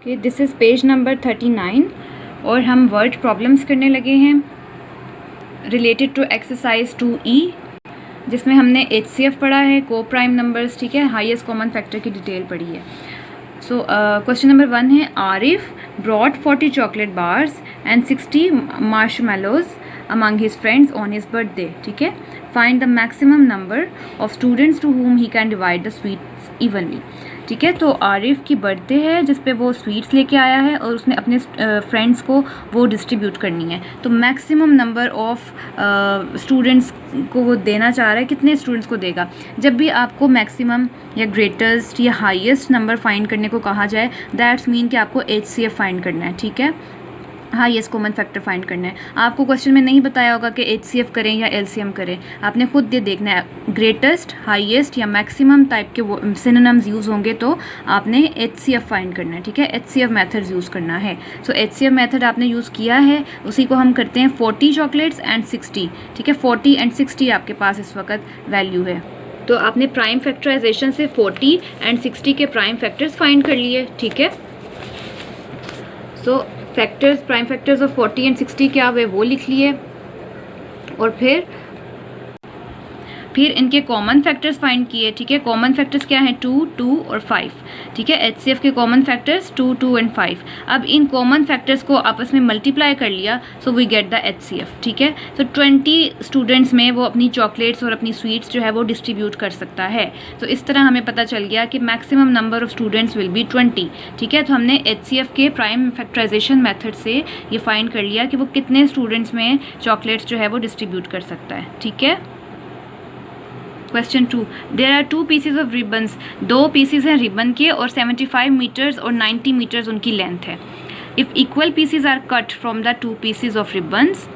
Okay, this is page number 39 और हम word problems करने लगे हैं रिलेटेड टू एक्सरसाइज 2E, जिसमें हमने HCF पढ़ा है, को प्राइम नंबर्स, ठीक है, हाईएस्ट कॉमन फैक्टर की डिटेल पढ़ी है। सो क्वेश्चन नंबर 1 है, Arif brought 40 chocolate bars and 60 marshmallows among his friends on his birthday, ठीक है। Find the maximum number of students to whom he can divide the sweets evenly, ठीक है। तो आरिफ की बर्थडे है जिस पे वो स्वीट्स लेके आया है और उसने अपने फ्रेंड्स को वो डिस्ट्रीब्यूट करनी है। तो मैक्सिमम नंबर ऑफ स्टूडेंट्स को वो देना चाह रहा है, कितने स्टूडेंट्स को देगा। जब भी आपको मैक्सिमम या ग्रेटेस्ट या हाईएस्ट नंबर फाइंड करने को कहा जाए, दैट्स मीन कि आपको HCF फाइंड करना है, ठीक है, हाईएस्ट कॉमन फैक्टर फाइंड करना है। आपको क्वेश्चन में नहीं बताया होगा कि HCF करें या LCM करें, आपने खुद ये देखना है। ग्रेटेस्ट, हाईएस्ट या मैक्सिमम टाइप के वो सिनोनिम्स यूज़ होंगे तो आपने HCF फाइंड करना है, ठीक है, HCF मेथड्स यूज़ करना है। सो HCF मेथड आपने यूज़ किया है, उसी को हम करते हैं 40 चॉकलेट्स एंड 60, ठीक है। 40 एंड 60 आपके पास इस वक्त वैल्यू है, तो आपने प्राइम फैक्टराइजेशन से 40 एंड 60 के प्राइम फैक्टर्स फाइंड कर लिए, ठीक है। सो factors, prime factors of 40 and 60 क्या हुए वो लिख लिए, और फिर इनके कॉमन फैक्टर्स फाइंड किए, ठीक है। कॉमन फैक्टर्स क्या हैं, 2, 2 और 5, ठीक है। HCF के कॉमन फैक्टर्स 2, 2 एंड 5। अब इन कॉमन फैक्टर्स को आपस में मल्टीप्लाई कर लिया, so we get the HCF, ठीक है। तो 20 स्टूडेंट्स में वो अपनी चॉकलेट्स और अपनी स्वीट्स जो है वो डिस्ट्रीब्यूट कर सकता है। तो इस तरह हमें पता चल गया कि maximum number of students will be 20, ठीक है। तो हमने HCF के प्राइम फैक्टराइजेशन मेथड से ये फाइंड कर लिया कि वो कितने स्टूडेंट्स में चॉकलेट्स जो है वो डिस्ट्रीब्यूट कर सकता है, ठीक है। Question 2, there are 2 pieces of ribbons, 2 pieces हैं रिबन के और 75 मीटर्स और 90 मीटर्स उनकी लेंथ है। If equal pieces are cut from the 2 pieces of ribbons,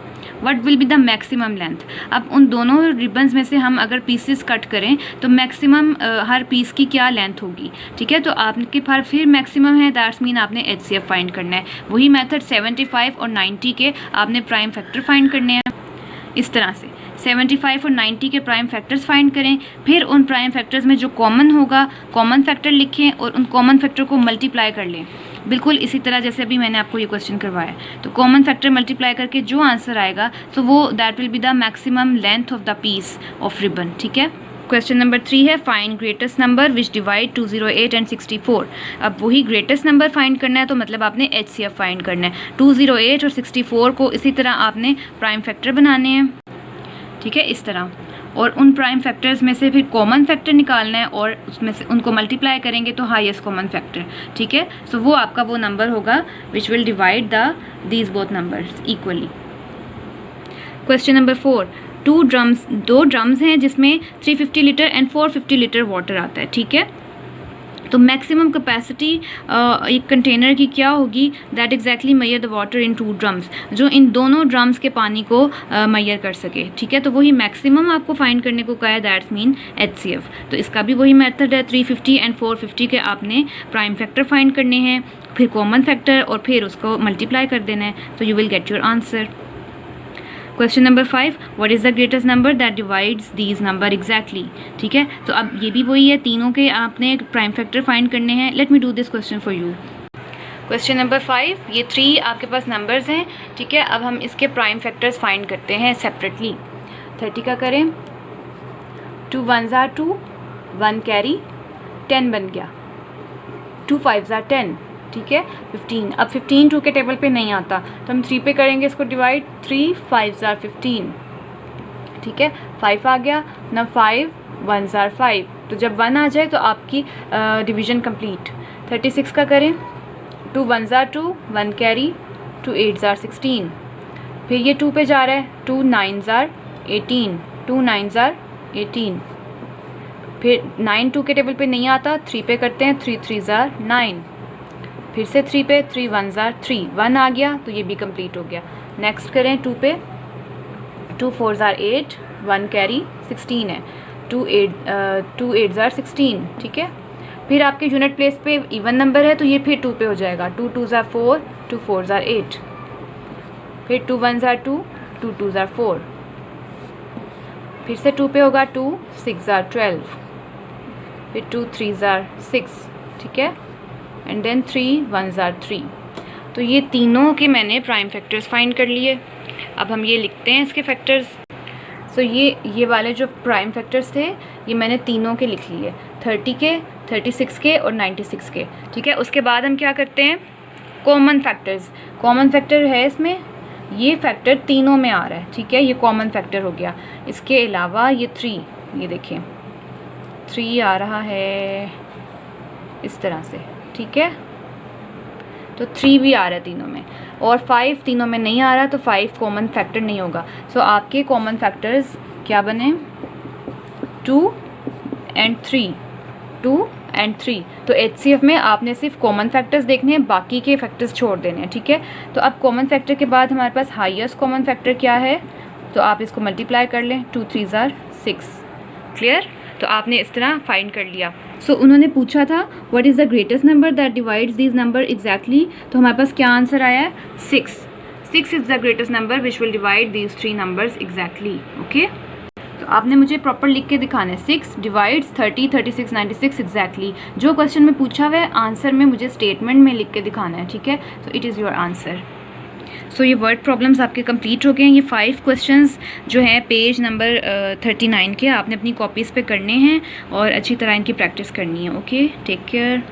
what will be the maximum length. अब उन दोनों रिबन्स में से हम अगर पीसेस कट करें तो मैक्सिमम हर पीस की क्या लेंथ होगी, ठीक है। तो आपके पास फिर मैक्सिमम है, दैट्स मीन आपने HCF फाइंड करना है। वही मेथड 75 और 90 के आपने प्राइम फैक्टर फाइंड करने हैं। इस तरह से 75 और 90 के प्राइम फैक्टर्स फाइंड करें, फिर उन प्राइम फैक्टर्स में जो कॉमन होगा कॉमन फैक्टर लिखें और उन कॉमन फैक्टर को मल्टीप्लाई कर लें, बिल्कुल इसी तरह जैसे अभी मैंने आपको ये क्वेश्चन करवाया। तो कॉमन फैक्टर मल्टीप्लाई करके जो आंसर आएगा सो वो that will be the maximum length of the piece of ribbon, ठीक है। क्वेश्चन नंबर 3 है, find greatest number which divide 208 and 64। अब वही ग्रेटेस्ट नंबर फाइंड करना है, तो मतलब आपने HCF फाइंड करना है। 208 और 64 को इसी तरह आपने प्राइम फैक्टर बनाने हैं, ठीक है, इस तरह। और उन प्राइम फैक्टर्स में से फिर कॉमन फैक्टर निकालना है और उसमें से उनको मल्टीप्लाई करेंगे तो हाईएस्ट कॉमन फैक्टर, ठीक है। सो वो आपका वो नंबर होगा which will divide these both numbers equally. Question number 4, 2 drums हैं जिसमें 350 लीटर एंड 450 लीटर वाटर आता है, ठीक है। तो मैक्सिमम कैपेसिटी एक कंटेनर की क्या होगी, that exactly measure the water in 2 drums, जो इन दोनों ड्रम्स के पानी को मेजर कर सके, ठीक है। तो वही मैक्सिमम आपको फाइंड करने को कहा है, दैट्स मीन HCF। तो इसका भी वही मेथड है, 350 एंड 450 के आपने प्राइम फैक्टर फाइंड करने हैं, फिर कॉमन फैक्टर और फिर उसको मल्टीप्लाई कर देना है, तो you will get your answer. Question number 5, what is the greatest number that divides these number exactly, ठीक है। तो अब ये भी वही है, तीनों के आपने प्राइम फैक्टर फाइंड करने हैं। Let me do this question for you. Question number 5, ये 3 आपके पास नंबर्स हैं, ठीक है। अब हम इसके प्राइम फैक्टर्स फाइंड करते हैं सेपरेटली। 30 का करें, 2 1s are 2, 1 कैरी, 10 बन गया, 2 5s are 10, ठीक है। 15, अब 15 2 के टेबल पे नहीं आता तो हम 3 पे करेंगे इसको डिवाइड, 3 5s are 15, ठीक है। 5 आ गया ना, 5 1s are 5, तो जब 1 आ जाए तो आपकी डिवीजन कंप्लीट। 36 का करें, 2 1s are 2, 1 carry, 2 8s are 16, फिर ये 2 पे जा रहा है, 2 9s are 18, 2 9s are 18, फिर 9 2 के टेबल पे नहीं आता, 3 पे करते हैं, 3 3s are 9, फिर से 3 पे, 3 1s are 3, 1 आ गया तो ये भी कंप्लीट हो गया। नेक्स्ट करें 2 पे, 2 4s are 8, 1 कैरी 16 है, 2 8s are 16, ठीक है। फिर आपके यूनिट प्लेस पे इवन नंबर है तो ये फिर 2 पे हो जाएगा, 2 2s are 4, 2 4s are 8, फिर 2 1s are 2, 2 2s are 4, फिर से 2 पे होगा, 2 6s are 12, फिर 2 3s are 6, ठीक है, एंड देन 3 1s are 3। तो ये तीनों के मैंने प्राइम फैक्टर्स फाइंड कर लिए। अब हम ये लिखते हैं इसके फैक्टर्स। सो ये वाले जो प्राइम फैक्टर्स थे ये मैंने तीनों के लिख लिए, 30 के, 36 के और 96 के, ठीक है। उसके बाद हम क्या करते हैं, कॉमन फैक्टर्स। कॉमन फैक्टर है इसमें, ये फैक्टर तीनों में आ रहा है, ठीक है, ये कॉमन फैक्टर हो गया। इसके अलावा ये 3, ये देखें 3 आ रहा है इस तरह से, ठीक है, तो 3 भी आ रहा है तीनों में, और 5 तीनों में नहीं आ रहा, तो 5 कॉमन फैक्टर नहीं होगा। सो आपके कॉमन फैक्टर्स क्या बने, 2 and 3, 2 and 3। तो HCF में आपने सिर्फ कॉमन फैक्टर्स देखने हैं, बाकी के फैक्टर्स छोड़ देने हैं, ठीक है। तो अब कॉमन फैक्टर के बाद हमारे पास हाईएस्ट कॉमन फैक्टर क्या है, तो आप इसको मल्टीप्लाई कर लें, 2 3s are 6। क्लियर, तो आपने इस तरह फाइंड कर लिया। सो उन्होंने पूछा था what is the greatest number that divides these number exactly, तो हमारे पास क्या आंसर आया है, 6। 6 is the greatest number which will divide these 3 numbers exactly. Okay, तो आपने मुझे प्रॉपर लिख के दिखाना है, 6 डिवाइड्स 30 36 96 एग्जैक्टली। जो क्वेश्चन में पूछा हुआ है आंसर में मुझे स्टेटमेंट में लिख के दिखाना है, ठीक है। तो इट इज़ योर आंसर। सो ये वर्ड प्रॉब्लम्स आपके कंप्लीट हो गए हैं। ये 5 क्वेश्चंस जो हैं पेज नंबर 39 के, आपने अपनी कॉपीज़ पे करने हैं और अच्छी तरह इनकी प्रैक्टिस करनी है। Okay, take care.